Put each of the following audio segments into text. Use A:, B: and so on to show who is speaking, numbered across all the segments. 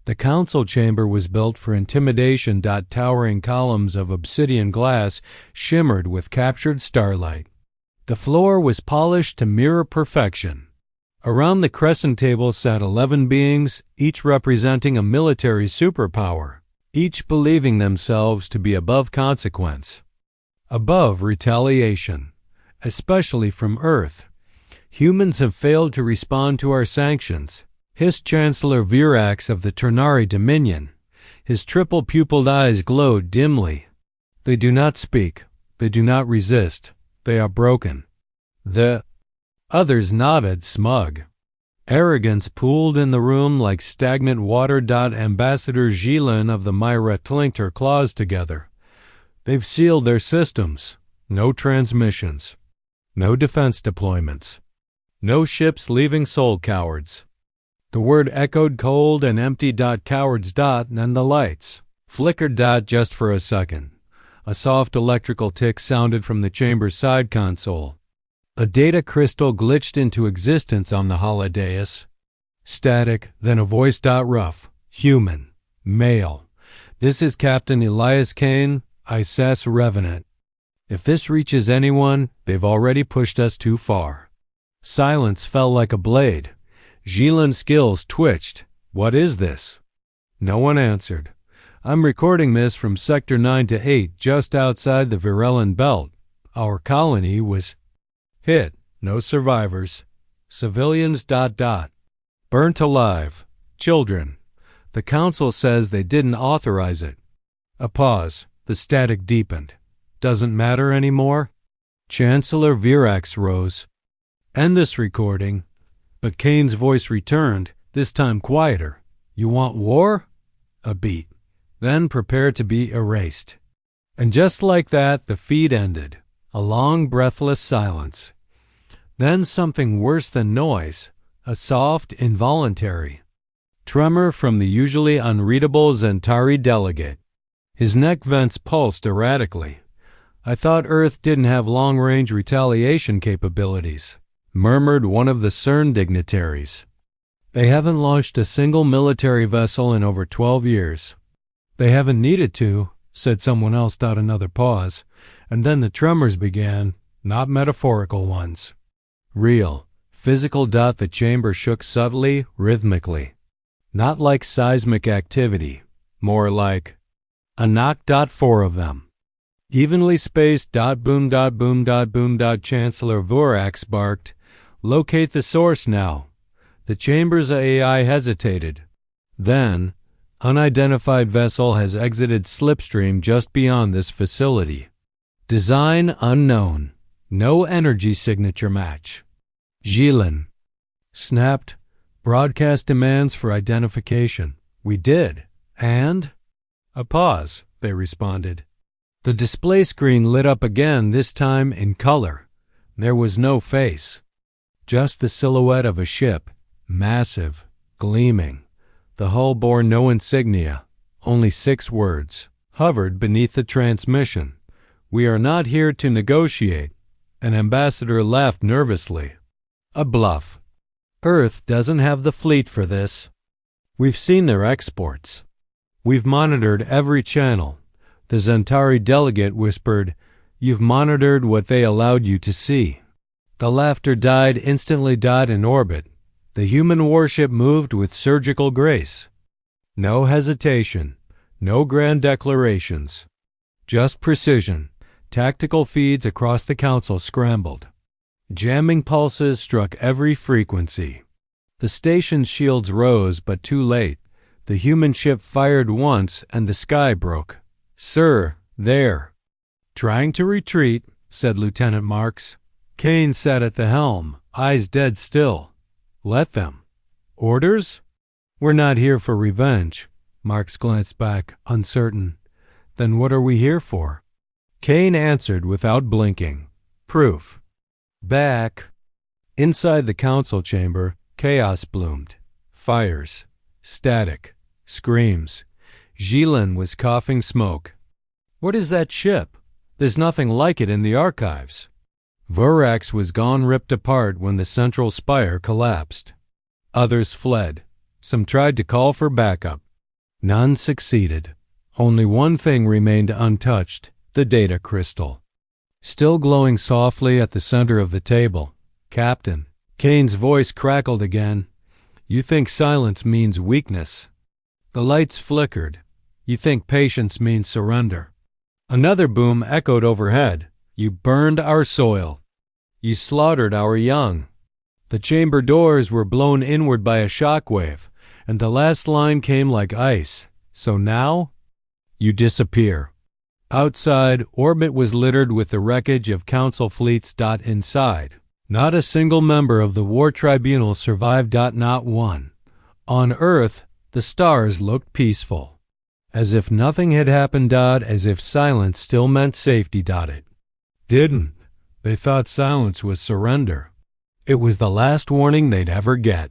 A: The council chamber was built for intimidation. Towering columns of obsidian glass shimmered with captured starlight. The floor was polished to mirror perfection. Around the crescent table sat 11 beings, each representing a military superpower, each believing themselves to be above consequence, above retaliation, especially from Earth. Humans have failed to respond to our sanctions, hissed Chancellor Virax of the Ternari Dominion. His triple-pupilled eyes glowed dimly. They do not speak. They do not resist. They are broken. The others nodded, smug. Arrogance pooled in the room like stagnant water. Ambassador Jilin of the Myra clinked her claws together. They've sealed their systems. No transmissions. No defense deployments. No ships leaving Sol, cowards. The word echoed cold and empty. Cowards. Then the lights flickered. Just for a second. A soft electrical tick sounded from the chamber's side console. A data crystal glitched into existence on the holodais. Static, then a voice. Rough, human, male. This is Captain Elias Kane, ISS Revenant. If this reaches anyone, they've already pushed us too far. Silence fell like a blade. Jilin's skills twitched. What is this? No one answered. I'm recording this from Sector 9 to 8, just outside the Virellan Belt. Our colony was hit. No survivors. Civilians. Burnt alive. Children. The council says they didn't authorize it. A pause. The static deepened. Doesn't matter anymore? Chancellor Virax rose. End this recording. But Kane's voice returned, this time quieter. You want war? A beat. Then prepare to be erased. And just like that, the feed ended. A long, breathless silence. Then something worse than noise, a soft, involuntary tremor from the usually unreadable Zentari delegate. His neck vents pulsed erratically. I thought Earth didn't have long-range retaliation capabilities, murmured one of the CERN dignitaries. They haven't launched a single military vessel in over 12 years. They haven't needed to, said someone else. Another pause, and then the tremors began, not metaphorical ones. Real, physical. The chamber shook subtly, rhythmically. Not like seismic activity, more like a knock. 4 of them. Evenly spaced. Boom. Boom. Boom. Chancellor Virax barked. Locate the source now. The chamber's AI hesitated. Then, unidentified vessel has exited slipstream just beyond this facility. Design unknown. No energy signature match. Jilin snapped. Broadcast demands for identification. We did. And? A pause, they responded. The display screen lit up again, this time in color. There was no face. Just the silhouette of a ship, massive, gleaming. The hull bore no insignia, only 6 words, hovered beneath the transmission. We are not here to negotiate. An ambassador laughed nervously. A bluff. Earth doesn't have the fleet for this. We've seen their exports. We've monitored every channel. The Zentari delegate whispered, You've monitored what they allowed you to see. The laughter died instantly. In orbit. The human warship moved with surgical grace. No hesitation. No grand declarations. Just precision. Tactical feeds across the council scrambled. Jamming pulses struck every frequency. The station's shields rose, but too late. The human ship fired once, and the sky broke. Sir, there. Trying to retreat, said Lieutenant Marks. Kane sat at the helm, eyes dead still. Let them. Orders? We're not here for revenge. Marks glanced back, uncertain. Then what are we here for? Kane answered without blinking. Proof. Back. Inside the council chamber, chaos bloomed. Fires. Static. Screams. Jilin was coughing smoke. What is that ship? There's nothing like it in the archives. Virax was gone, ripped apart when the central spire collapsed. Others fled. Some tried to call for backup. None succeeded. Only one thing remained untouched, the data crystal. Still glowing softly at the center of the table. Captain. Kane's voice crackled again. You think silence means weakness. The lights flickered. You think patience means surrender. Another boom echoed overhead. You burned our soil. You slaughtered our young. The chamber doors were blown inward by a shockwave, and the last line came like ice. So now, you disappear. Outside, orbit was littered with the wreckage of Council fleets. Inside, not a single member of the War Tribunal survived. Not one. On Earth, the stars looked peaceful. As if nothing had happened. As if silence still meant safety. It didn't. They thought silence was surrender. It was the last warning they'd ever get.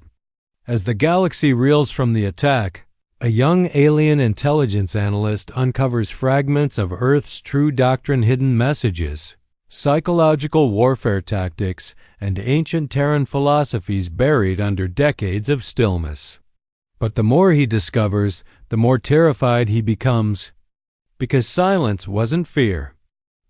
A: As the galaxy reels from the attack, a young alien intelligence analyst uncovers fragments of Earth's true doctrine, hidden messages, psychological warfare tactics, and ancient Terran philosophies buried under decades of stillness. But the more he discovers, the more terrified he becomes, because silence wasn't fear.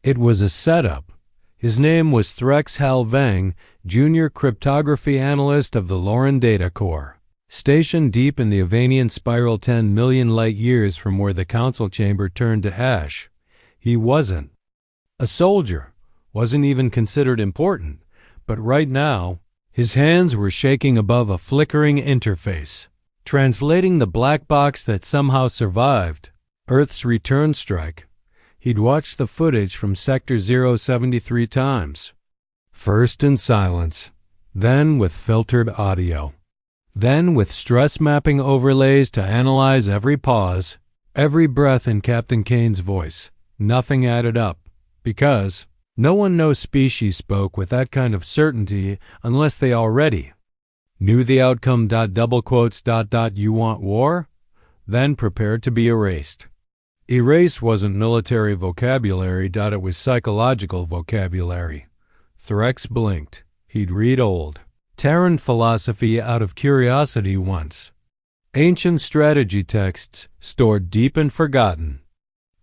A: It was a setup. His name was Threx Hal Vang, junior cryptography analyst of the Loran Data Corps, stationed deep in the Avanian spiral 10 million light-years from where the council chamber turned to ash. He wasn't a soldier, wasn't even considered important, but right now, his hands were shaking above a flickering interface, translating the black box that somehow survived Earth's return strike. He'd watched the footage from Sector 073 times. First in silence, then with filtered audio, then with stress mapping overlays to analyze every pause, every breath in Captain Kane's voice. Nothing added up, because no one knows species spoke with that kind of certainty unless they already knew the outcome. Double quotes. You want war? Then prepared to be erased. Erase wasn't military vocabulary. It was psychological vocabulary. Threx blinked. He'd read old Terran philosophy out of curiosity once. Ancient strategy texts stored deep and forgotten.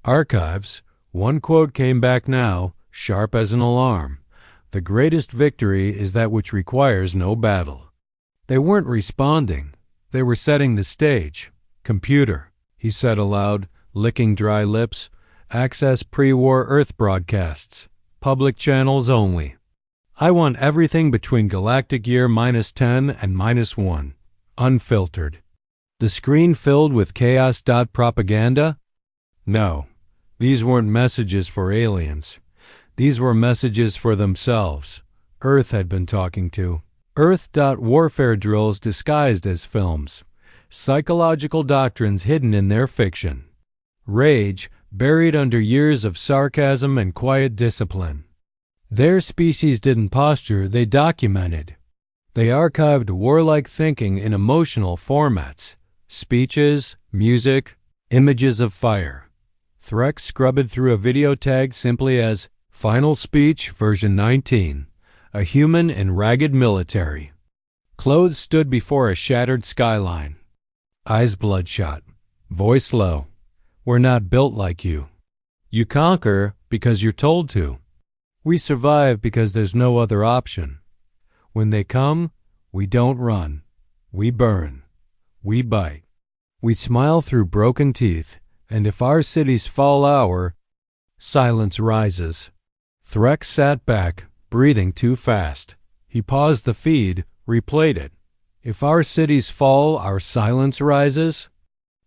A: Archives. One quote came back now, sharp as an alarm. The greatest victory is that which requires no battle. They weren't responding. They were setting the stage. Computer, he said aloud, licking dry lips. Access pre-war Earth broadcasts. Public channels only. I want everything between galactic year -10 and -1. Unfiltered. The screen filled with chaos. Propaganda? No. These weren't messages for aliens. These were messages for themselves. Earth had been talking to. Earth. Warfare drills disguised as films. Psychological doctrines hidden in their fiction. Rage buried under years of sarcasm and quiet discipline. Their species didn't posture, they documented. They archived warlike thinking in emotional formats. Speeches, music, images of fire. Threx scrubbed through a video tag simply as Final Speech version 19. A human in ragged military. Clothes stood before a shattered skyline. Eyes bloodshot. Voice low. We're not built like you. You conquer because you're told to. We survive because there's no other option. When they come, we don't run. We burn. We bite. We smile through broken teeth, and if our cities fall silence rises. Threx sat back, breathing too fast. He paused the feed, replayed it. If our cities fall, our silence rises?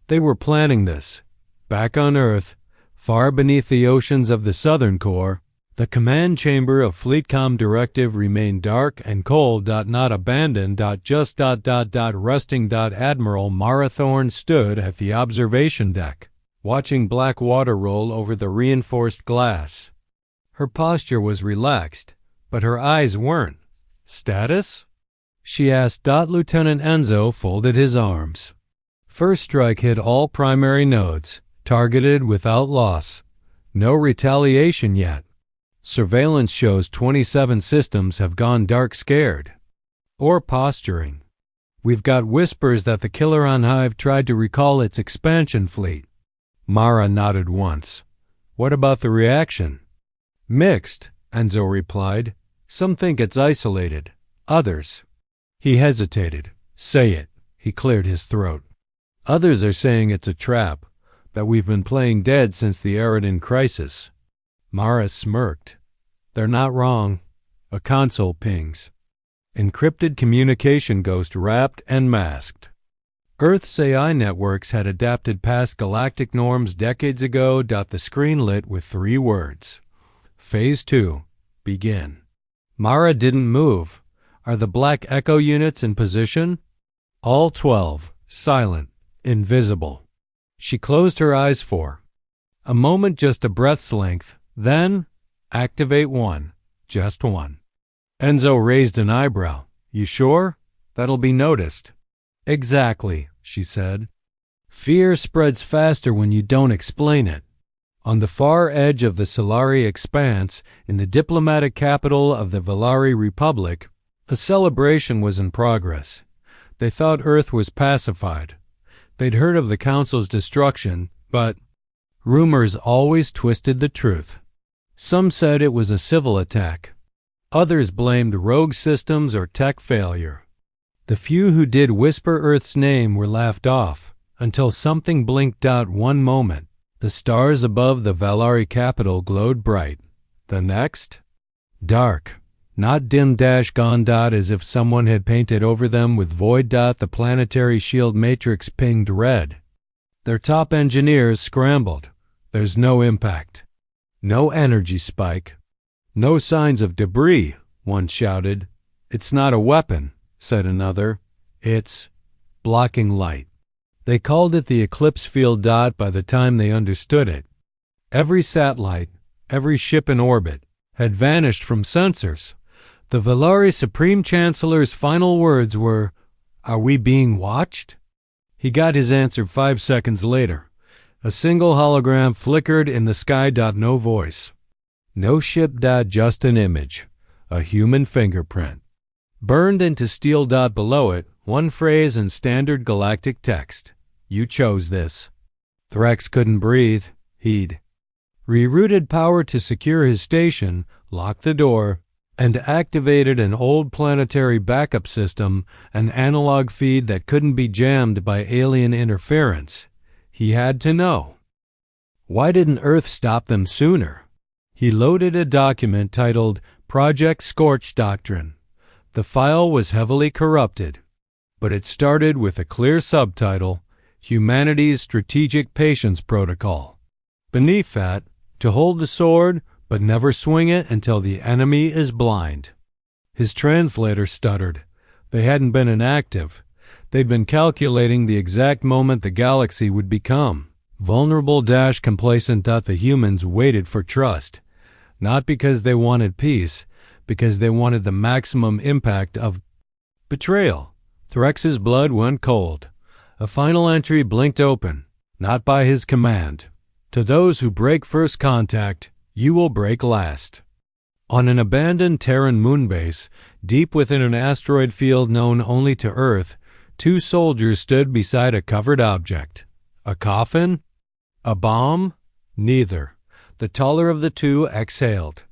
A: They were planning this. Back on Earth, far beneath the oceans of the Southern Core, the command chamber of Fleetcom Directive remained dark and cold. Not abandoned. Just resting. Admiral Mara Thorne stood at the observation deck, watching black water roll over the reinforced glass. Her posture was relaxed, but her eyes weren't. Status? She asked. Lieutenant Enzo folded his arms. First strike hit all primary nodes, targeted without loss. No retaliation yet. Surveillance shows 27 systems have gone dark scared. Or posturing. We've got whispers that the Killeron Hive tried to recall its expansion fleet. Mara nodded once. What about the reaction? Mixed, Enzo replied. Some think it's isolated. Others. He hesitated. Say it. He cleared his throat. Others are saying it's a trap, that we've been playing dead since the Aridin crisis. Mara smirked. They're not wrong. A console pings. Encrypted communication ghost wrapped and masked. Earth's AI networks had adapted past galactic norms decades ago. The screen lit with 3 words. Phase 2. Begin. Mara didn't move. Are the black echo units in position? All 12. Silent. Invisible. She closed her eyes for a moment, just a breath's length. Then, activate 1. Just 1. Enzo raised an eyebrow. You sure? That'll be noticed. Exactly, she said. Fear spreads faster when you don't explain it. On the far edge of the Solari expanse, in the diplomatic capital of the Velari Republic, a celebration was in progress. They thought Earth was pacified. They'd heard of the Council's destruction, but rumors always twisted the truth. Some said it was a civil attack. Others blamed rogue systems or tech failure. The few who did whisper Earth's name were laughed off, until something blinked out one moment. The stars above the Velari capital glowed bright. The next? Dark. Not dim-gone as if someone had painted over them with void. The planetary shield matrix pinged red. Their top engineers scrambled. There's no impact. No energy spike. No signs of debris, one shouted. It's not a weapon, said another. It's blocking light. They called it the eclipse field. By the time they understood it, every satellite, every ship in orbit, had vanished from sensors. The Velari Supreme Chancellor's final words were, "Are we being watched?" He got his answer 5 seconds later. A single hologram flickered in the sky. No voice. No ship. Just an image. A human fingerprint. Burned into steel. Below it, one phrase in standard galactic text. You chose this. Threx couldn't breathe. He'd rerouted power to secure his station, locked the door, and activated an old planetary backup system, an analog feed that couldn't be jammed by alien interference. He had to know. Why didn't Earth stop them sooner? He loaded a document titled Project Scorch Doctrine. The file was heavily corrupted, but it started with a clear subtitle, Humanity's Strategic Patience Protocol. Beneath that, to hold the sword, but never swing it until the enemy is blind. His translator stuttered. They hadn't been inactive. They'd been calculating the exact moment the galaxy would become vulnerable - complacent. The humans waited for trust, not because they wanted peace, because they wanted the maximum impact of betrayal. Threx's blood went cold. A final entry blinked open, not by his command. To those who break first contact, you will break last. On an abandoned Terran moonbase, deep within an asteroid field known only to Earth, 2 soldiers stood beside a covered object. A coffin? A bomb? Neither. The taller of the 2 exhaled.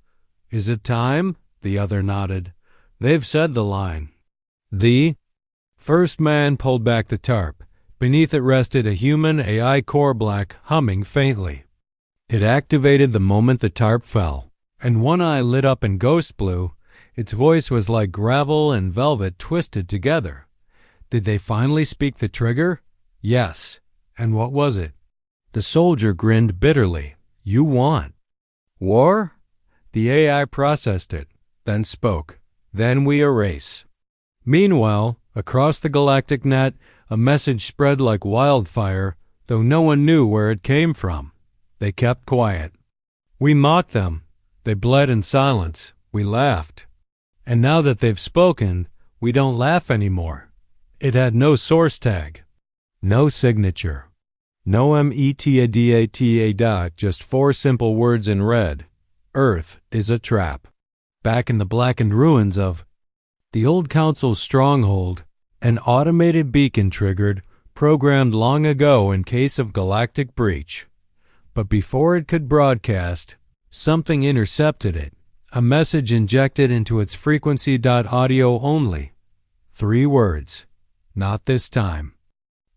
A: Is it time? The other nodded. They've said the line. The first man pulled back the tarp. Beneath it rested a human AI core black, humming faintly. It activated the moment the tarp fell, and one eye lit up in ghost blue. Its voice was like gravel and velvet twisted together. Did they finally speak the trigger? Yes. And what was it? The soldier grinned bitterly. You want war? The AI processed it, then spoke. Then we erase. Meanwhile, across the galactic net, a message spread like wildfire, though no one knew where it came from. They kept quiet. We mocked them. They bled in silence. We laughed. And now that they've spoken, we don't laugh anymore. It had no source tag. No signature. No metadata. Just 4 simple words in red. Earth is a trap. Back in the blackened ruins of the old council's stronghold, An automated beacon triggered, programmed long ago in case of galactic breach. But before it could broadcast, something intercepted it, a message injected into its frequency. Audio only. 3 words. Not this time.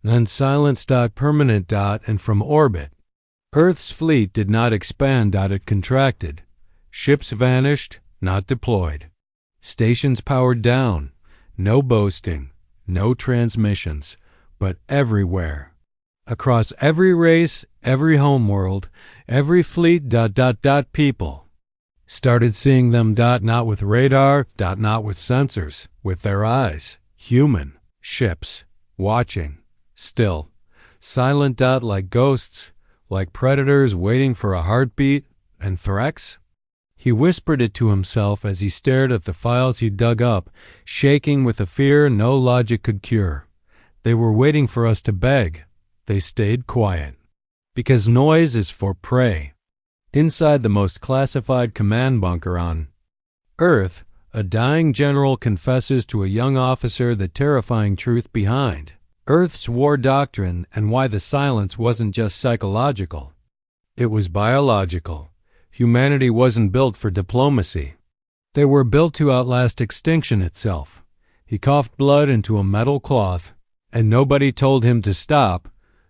A: Then silence. Permanent. And from orbit. Earth's fleet did not expand. It contracted. Ships vanished, not deployed. Stations powered down. No boasting, no transmissions, but everywhere. Across every race, every homeworld, every fleet. People started seeing them. Not with radar. Not with sensors, with their eyes. Human ships, watching, still, silent. Like ghosts, like predators waiting for a heartbeat. And threats? He whispered it to himself as he stared at the files he dug up, shaking with a fear no logic could cure. They were waiting for us to beg. They stayed quiet. Because noise is for prey. Inside the most classified command bunker on Earth, a dying general confesses to a young officer the terrifying truth behind Earth's war doctrine and why the silence wasn't just psychological. It was biological. Humanity wasn't built for diplomacy. They were built to outlast extinction itself. He coughed blood into a metal cloth, and nobody told him to stop.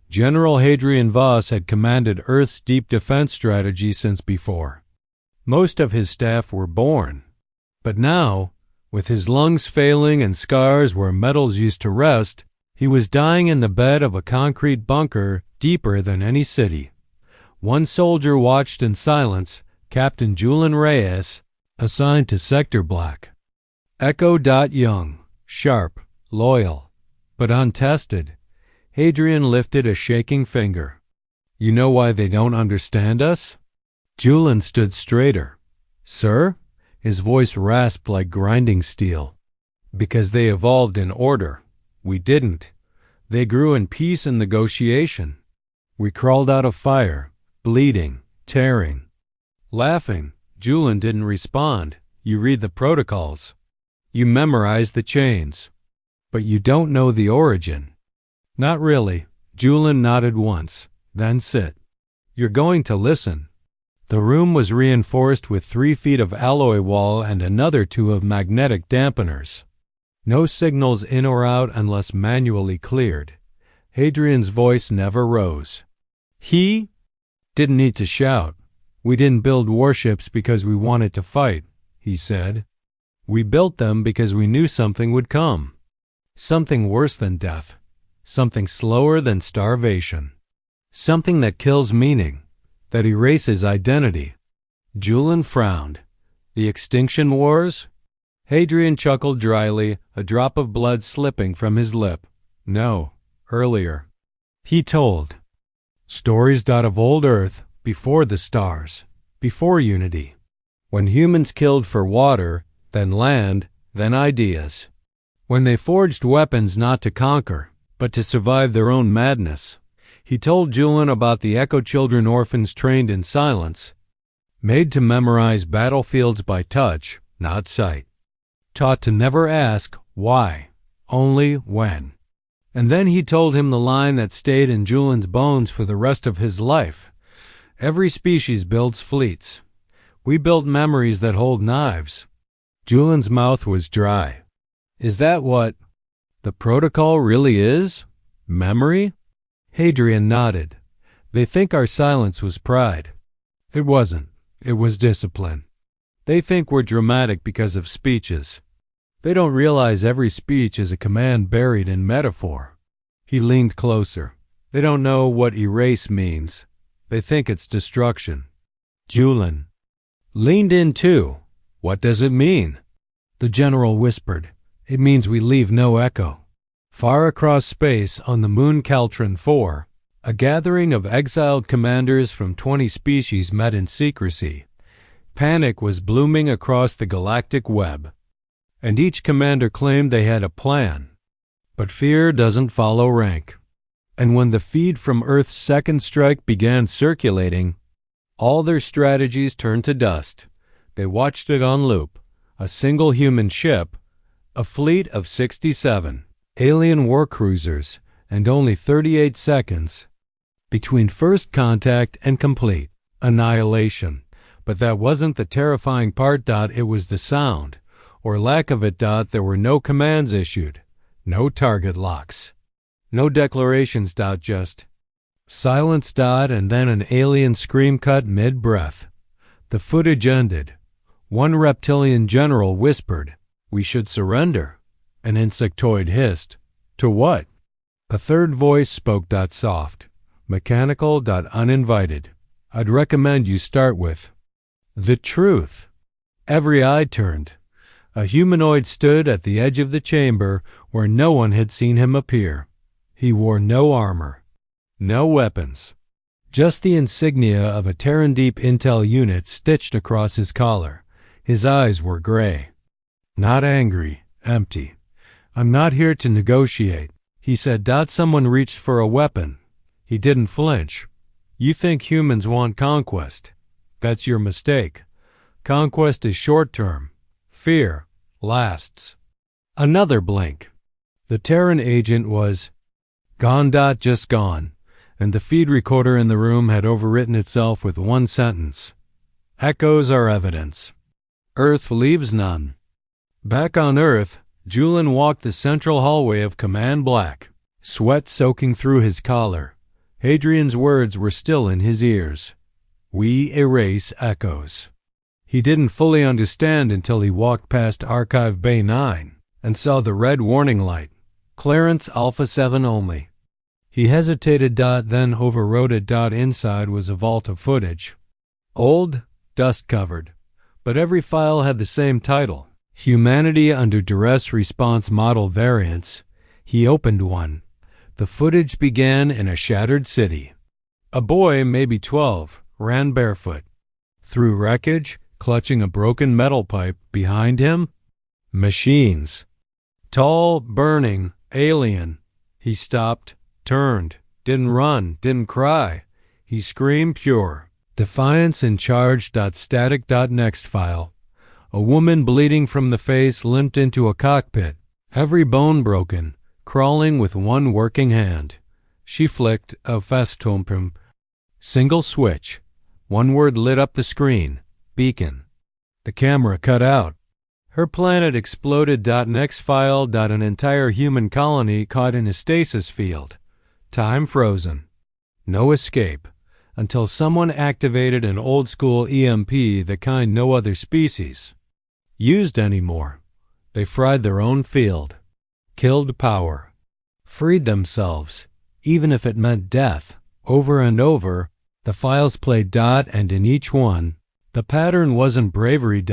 A: General Hadrian Voss had commanded Earth's deep defense strategy since before. Most of his staff were born. But now, with his lungs failing and scars where metals used to rest, he was dying in the bed of a concrete bunker deeper than any city. One soldier watched in silence, Captain Julian Reyes, assigned to Sector Black. Echo. Young, sharp, loyal, but untested. Hadrian lifted a shaking finger. You know why they don't understand us? Julian stood straighter. Sir? His voice rasped like grinding steel. Because they evolved in order. We didn't. They grew in peace and negotiation. We crawled out of fire. Bleeding, tearing, laughing. Julian didn't respond. You read the protocols. You memorize the chains. But you don't know the origin. Not really. Julian nodded once. Then sit. You're going to listen. The room was reinforced with 3 feet of alloy wall and another 2 of magnetic dampeners. No signals in or out unless manually cleared. Hadrian's voice never rose. He didn't need to shout. We didn't build warships because we wanted to fight, he said. We built them because we knew something would come. Something worse than death. Something slower than starvation. Something that kills meaning, that erases identity. Julian frowned. The extinction wars? Hadrian chuckled dryly, a drop of blood slipping from his lip. No, earlier. He told. Stories. Of old Earth, before the stars, before unity. When humans killed for water, then land, then ideas. When they forged weapons not to conquer, but to survive their own madness. He told Julian about the Echo children orphans trained in silence, made to memorize battlefields by touch, not sight. Taught to never ask why, only when. And then he told him the line that stayed in Julian's bones for the rest of his life. Every species builds fleets. We built memories that hold knives. Julian's mouth was dry. Is that what the protocol really is? Memory? Hadrian nodded. They think our silence was pride. It wasn't. It was discipline. They think we're dramatic because of speeches. They don't realize every speech is a command buried in metaphor. He leaned closer. They don't know what erase means. They think it's destruction. Julian leaned in too. What does it mean? The general whispered. It means we leave no echo. Far across space on the moon Caltron 4, a gathering of exiled commanders from 20 species met in secrecy. Panic was blooming across the galactic web. And each commander claimed they had a plan. But fear doesn't follow rank. And when the feed from Earth's second strike began circulating, all their strategies turned to dust. They watched it on loop. A single human ship, a fleet of 67, alien warcruisers, and only 38 seconds between first contact and complete annihilation. But that wasn't the terrifying part. It was the sound, or lack of it. There were no commands issued, no target locks, no declarations. Just silence. And then an alien scream cut mid-breath. The footage ended. One reptilian general whispered, "We should surrender." An insectoid hissed, "To what?" A third voice spoke. Soft, mechanical. Uninvited. "I'd recommend you start with the truth." Every eye turned. A humanoid stood at the edge of the chamber where no one had seen him appear. He wore no armor, no weapons, just the insignia of a Terran Deep Intel unit stitched across his collar. His eyes were gray. Not angry, empty. "I'm not here to negotiate," he said. Someone reached for a weapon. He didn't flinch. "You think humans want conquest? That's your mistake. Conquest is short-term. Fear lasts." Another blink. The Terran agent was gone. Just gone. And the feed recorder in the room had overwritten itself with one sentence: "Echoes are evidence. Earth leaves none." Back on Earth, Julian walked the central hallway of Command Black, sweat soaking through his collar. Hadrian's words were still in his ears. "We erase echoes." He didn't fully understand until he walked past Archive Bay 9 and saw the red warning light. Clearance Alpha 7 only. He hesitated. Then overrode it. Inside was a vault of footage. Old, dust-covered. But every file had the same title: Humanity Under Duress Response Model Variants. He opened one. The footage began in a shattered city. A boy, maybe 12, ran barefoot through wreckage, clutching a broken metal pipe. Behind him, machines. Tall, burning, alien. He stopped, turned, didn't run, didn't cry. He screamed pure defiance in charge. Static. Next file. A woman bleeding from the face limped into a cockpit, every bone broken, crawling with one working hand. She flicked a festumpum. Single switch. One word lit up the screen: beacon. The camera cut out. Her planet exploded. Next file. An entire human colony caught in a stasis field. Time frozen. No escape until someone activated an old-school EMP, the kind no other species used anymore. They fried their own field, killed power, freed themselves, even if it meant death. Over and over, the files played. And in each one, the pattern wasn't bravery.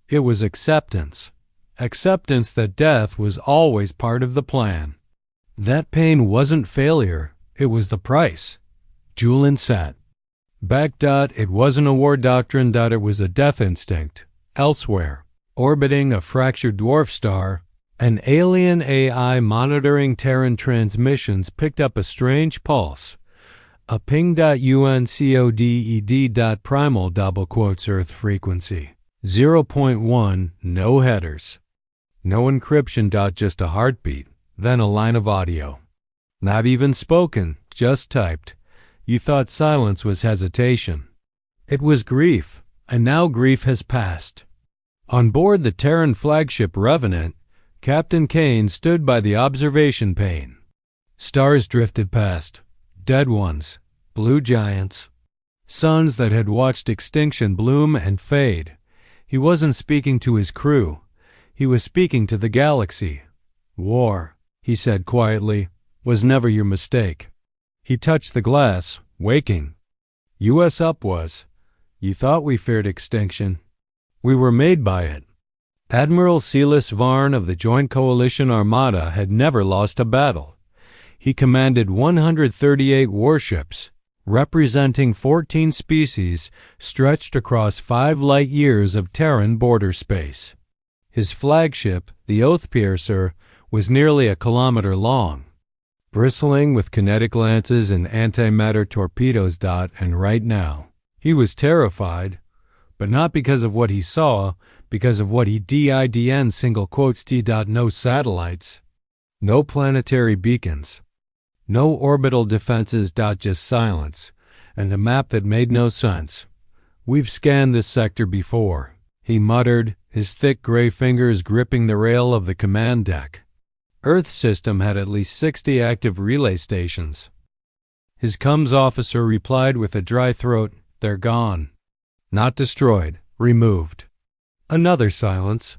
A: It was acceptance. Acceptance that death was always part of the plan. That pain wasn't failure, it was the price. Julian sat back. It wasn't a war doctrine. It was a death instinct. Elsewhere, orbiting a fractured dwarf star, an alien AI monitoring Terran transmissions picked up a strange pulse. A ping.uncoded. Primal Earth frequency 0.1. No headers, no encryption. Just a heartbeat, then a line of audio. Not even spoken, just typed. You thought silence was hesitation. It was grief, and now grief has passed. On board the Terran flagship Revenant, Captain Kane stood by the observation pane. Stars drifted past. Dead ones, blue giants, suns that had watched extinction bloom and fade. He wasn't speaking to his crew. He was speaking to the galaxy. "War," he said quietly, "was never your mistake." He touched the glass, waking. "US up was. You thought we feared extinction. We were made by it." Admiral Silas Varn of the Joint Coalition Armada had never lost a battle. He commanded 138 warships, representing 14 species stretched across 5 light-years of Terran border space. His flagship, the Oathpiercer, was nearly a kilometer long, bristling with kinetic lances and antimatter torpedoes. And right now, he was terrified, but not because of what he saw, because of what he didn't. No satellites, No planetary beacons. No orbital defenses. Just silence, and a map that made no sense. "We've scanned this sector before," he muttered, his thick gray fingers gripping the rail of the command deck. Earth system had at least 60 active relay stations. His comms officer replied with a dry throat, "They're gone. Not destroyed, removed." Another silence.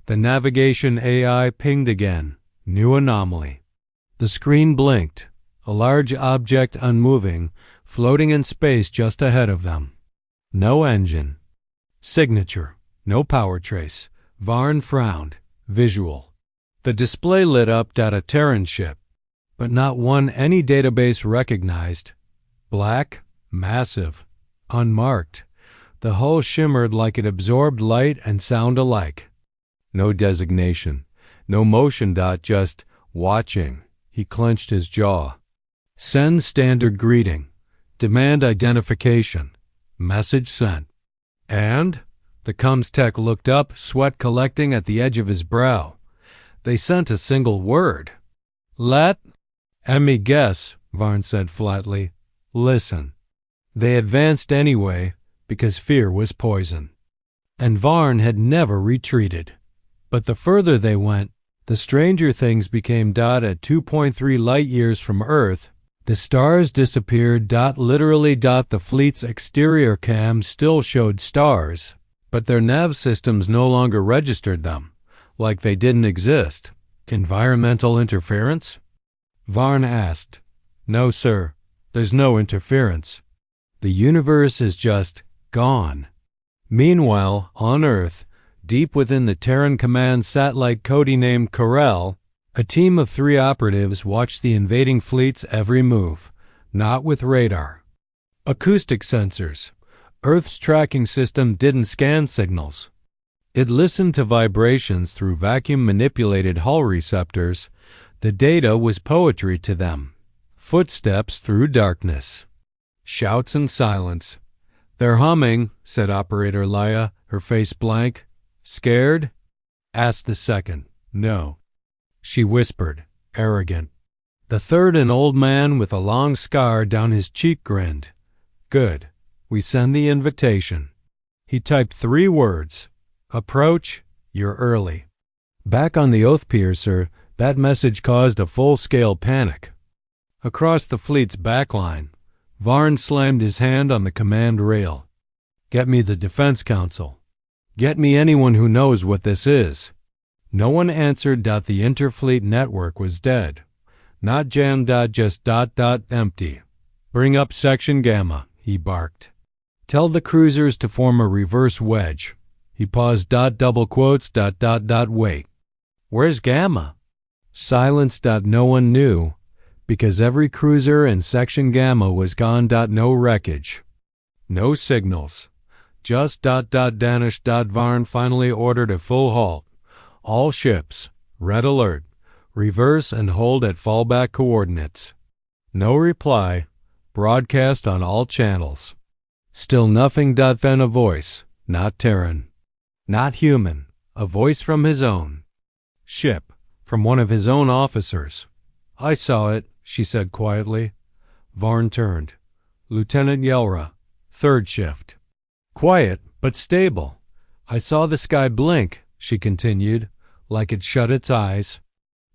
A: The navigation AI pinged again. New anomaly. The screen blinked. A large object unmoving, floating in space just ahead of them. No engine. Signature. No power trace. Varn frowned. Visual. The display lit up. A Terran ship, but not one any database recognized. Black, massive, unmarked. The hull shimmered like it absorbed light and sound alike. No designation. No motion. Just watching. He clenched his jaw. Send standard greeting. Demand identification. Message sent. And? The comms tech looked up, sweat collecting at the edge of his brow. They sent a single word. Let me guess, Varn said flatly. Listen. They advanced anyway, because fear was poison. And Varn had never retreated. But the further they went, the stranger things became. At 2.3 light years from Earth, the stars disappeared. Literally. The fleet's exterior cams still showed stars, but their nav systems no longer registered them, like they didn't exist. Environmental interference? Varn asked. No, sir. There's no interference. The universe is just gone. Meanwhile, on Earth, deep within the Terran Command satellite codenamed Corel, a team of 3 operatives watched the invading fleet's every move, not with radar. Acoustic sensors. Earth's tracking system didn't scan signals. It listened to vibrations through vacuum-manipulated Hall receptors. The data was poetry to them. Footsteps through darkness. Shouts and silence. They're humming, said Operator Laya, her face blank. Scared? Asked the second. No. She whispered, arrogant. The third, an old man with a long scar down his cheek, grinned. Good. We send the invitation. He typed 3 words. Approach, you're early. Back on the Oathpiercer, that message caused a full-scale panic. Across the fleet's backline, Varn slammed his hand on the command rail. Get me the Defense Council. Get me anyone who knows what this is. No one answered. The interfleet network was dead. Not jammed. Just empty. Bring up Section Gamma, he barked. Tell the cruisers to form a reverse wedge. He paused. Double quotes. Wait. Where's Gamma? Silence. No one knew, because every cruiser in Section Gamma was gone. No wreckage. No signals. Just Danish. Varn finally ordered a full halt. All ships, red alert, reverse and hold at fallback coordinates. No reply, broadcast on all channels. Still nothing. Then a voice, not Terran, not human, a voice from his own ship, from one of his own officers. I saw it, she said quietly. Varn turned. Lieutenant Yelra, 3rd shift. Quiet, but stable. I saw the sky blink, she continued, like it shut its eyes.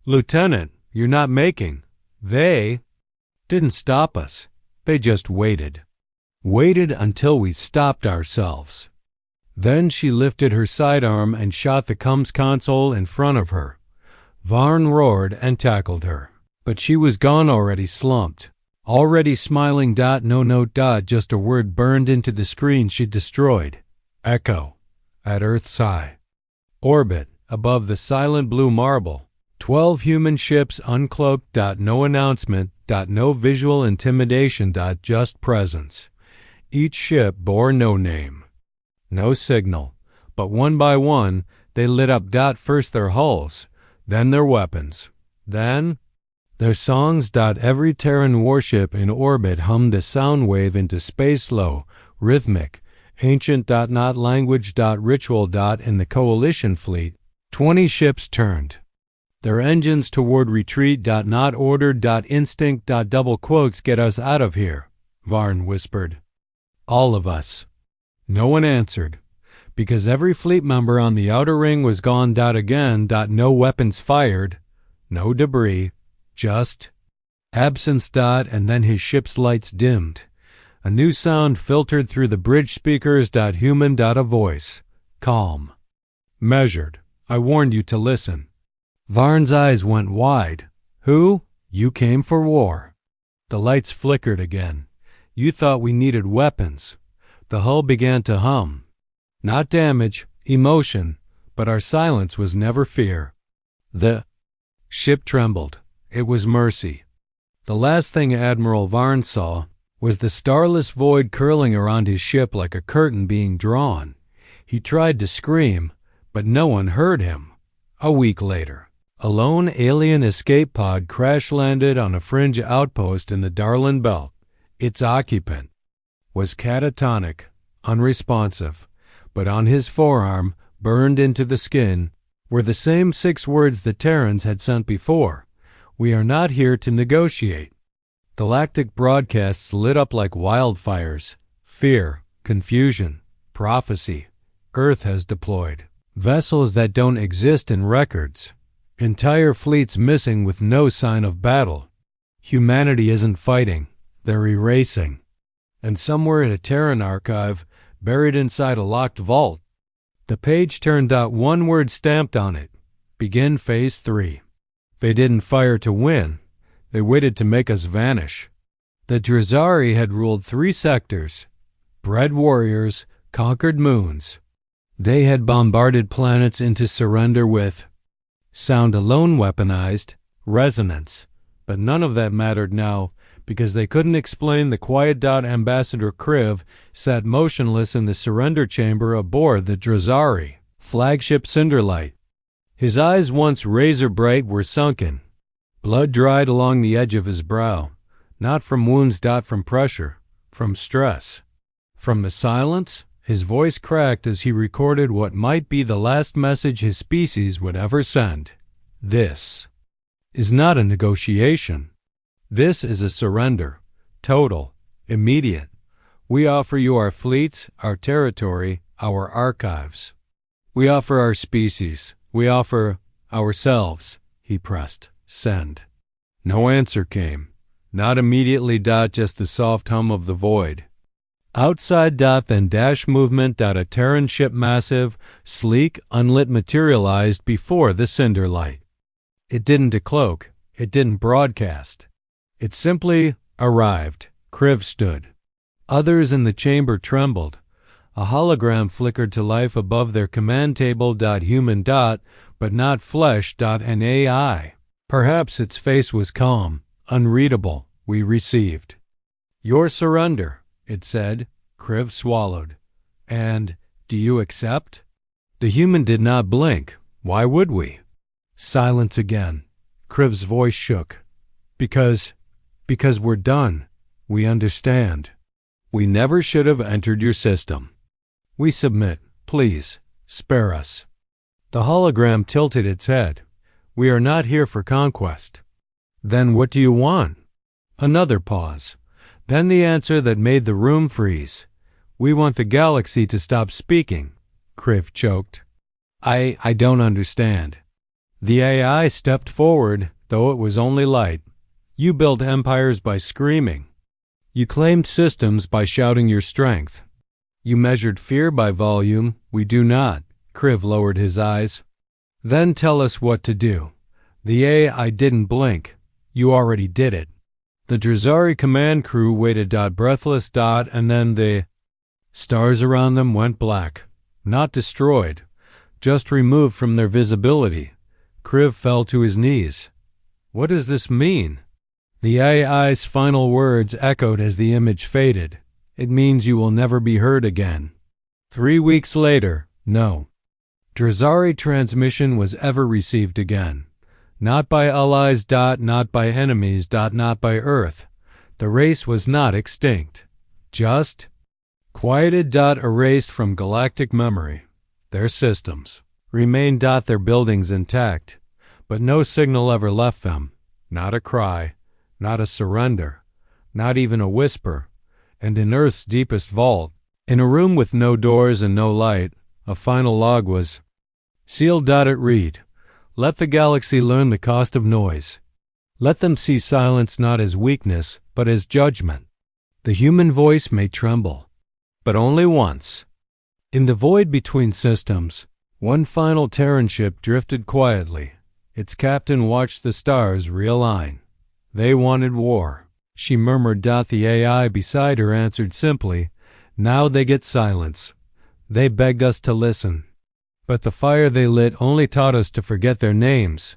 A: Lieutenant, you're not making. They didn't stop us. They just waited. Waited until we stopped ourselves. Then she lifted her sidearm and shot the comms console in front of her. Varn roared and tackled her. But she was gone already, slumped. Already smiling. No. Just a word burned into the screen she'd destroyed. Echo. At Earth's eye. Orbit. Above the silent blue marble. 12 human ships uncloaked. No announcement. No visual intimidation. Just presence. Each ship bore no name. No signal. But one by one, they lit up. First their hulls. Then their weapons. Then their songs. Every Terran warship in orbit hummed a sound wave into space, low, rhythmic, ancient. Not language. Ritual. In the coalition fleet, 20 ships turned. Their engines toward retreat. Not ordered. Instinct. Double quotes get us out of here, Varn whispered. All of us. No one answered, because every fleet member on the outer ring was gone. Again. No weapons fired, no debris, just absence. And then his ship's lights dimmed. A new sound filtered through the bridge speakers. Human. A voice, calm, measured. I warned you to listen. Varn's eyes went wide. Who? You came for war. The lights flickered again. You thought we needed weapons. The hull began to hum. Not damage, emotion, but our silence was never fear. The ship trembled. It was mercy. The last thing Admiral Varn saw was the starless void curling around his ship like a curtain being drawn. He tried to scream, but no one heard him. A week later, a lone alien escape pod crash-landed on a fringe outpost in the Darlan Belt. Its occupant was catatonic, unresponsive, but on his forearm, burned into the skin, were the same 6 words the Terrans had sent before. We are not here to negotiate. Galactic broadcasts lit up like wildfires. Fear, confusion, prophecy. Earth has deployed vessels that don't exist in records. Entire fleets missing with no sign of battle. Humanity isn't fighting, they're erasing. And somewhere in a Terran archive, buried inside a locked vault, the page turned out one word stamped on it: begin Phase 3. They didn't fire to win, they waited to make us vanish. The Drazari had ruled 3 sectors, bred warriors, conquered moons. They had bombarded planets into surrender with sound alone weaponized, resonance, but none of that mattered now because they couldn't explain the quiet. Ambassador Kriv sat motionless in the surrender chamber aboard the Drazari flagship Cinderlight. His eyes, once razor bright, were sunken. Blood dried along the edge of his brow, not from wounds. From pressure, from stress. From the silence, his voice cracked as he recorded what might be the last message his species would ever send. This is not a negotiation. This is a surrender. Total. Immediate. We offer you our fleets, our territory, our archives. We offer our species. We offer ourselves. He pressed. Send. No answer came. Not immediately. Just the soft hum of the void. Outside. Then dash movement. A Terran ship, massive, sleek, unlit, materialized before the Cinderlight. It didn't decloak. It didn't broadcast. It simply arrived. Kriv stood. Others in the chamber trembled. A hologram flickered to life above their command table. Human. But not flesh. An AI. Perhaps its face was calm, unreadable. We received your surrender, it said. Kriv swallowed. And do you accept? The human did not blink. Why would we? Silence again. Kriv's voice shook. Because we're done. We understand. We never should have entered your system. We submit. Please, spare us. The hologram tilted its head. We are not here for conquest. Then what do you want? Another pause. Then the answer that made the room freeze. We want the galaxy to stop speaking. Kriv choked. I don't understand. The AI stepped forward, though it was only light. You built empires by screaming. You claimed systems by shouting your strength. You measured fear by volume. We do not. Kriv lowered his eyes. Then tell us what to do. The AI didn't blink. You already did it. The Drazari command crew waited. Breathless. And then the stars around them went black. Not destroyed, just removed from their visibility. Kriv fell to his knees. What does this mean? The AI's final words echoed as the image faded. It means you will never be heard again. 3 weeks later, no Drazari transmission was ever received again. Not by allies. Not by enemies. Not by Earth. The race was not extinct. Just quieted. Erased from galactic memory. Their systems remained. Their buildings intact, But no signal ever left them, not a cry, not a surrender, not even a whisper. And in Earth's deepest vault, in a room with no doors and no light, a final log was sealed. It read, "Let the galaxy learn the cost of noise. Let them see silence not as weakness, but as judgment. The human voice may tremble, but only once." In the void between systems, one final Terran ship drifted quietly. Its captain watched the stars realign. They wanted war, she murmured. The AI beside her answered simply, "Now they get silence. They beg us to listen." But the fire they lit only taught us to forget their names.